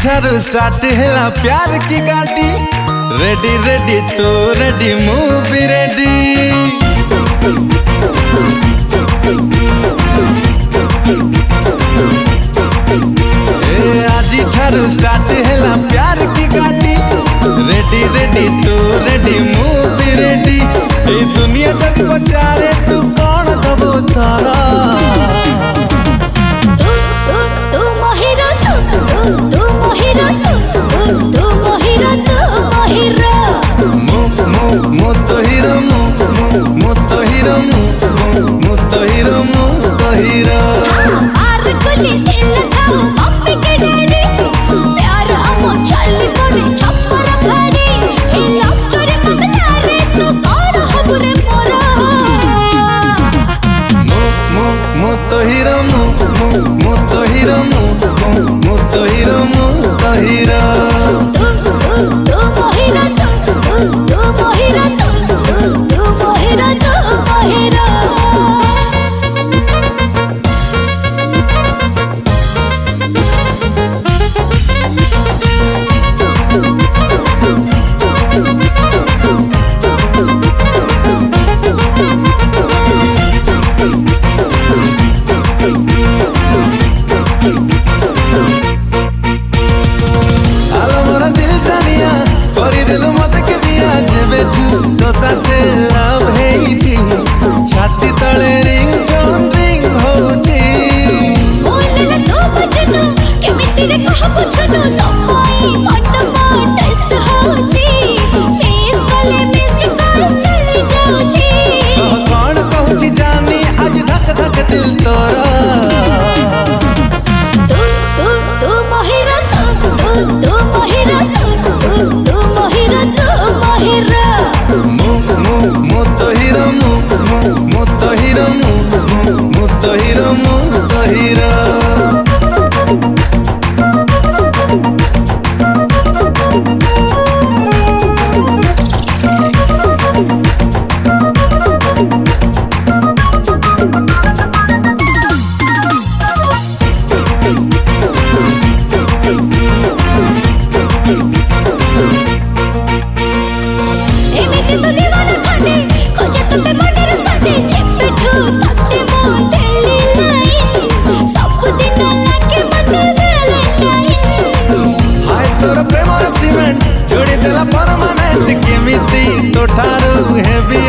ठारू स्टार्ट हैला प्यार की गाड़ी। रेडी रेडी तू रेडी मूवी रेडी। आज ठारू स्टार्ट हैला प्यार की गाड़ी। रेडी रेडी तू रेडी मूवी रेडी। ए दुनिया जब पचारे तू कौन दबो तारा। छाती तले रिंग टोन रिंग होची। बोलला तू बजनो केमिति रे कह बुझनो नमई मनम टेस्ट होची। मिस कले मिस के कर चली जाऊची। कौन कहूची जानी आज धक धक दिल तोरा। तू मोहिरा तू मोहिरा तू मोहिरा तू मोहिरा। मु तो हीरो मु तो हीरो मु तो हीरो मु तो हीरो। जोड़ी देला परमानेंट केमिति तो ठारू हेवी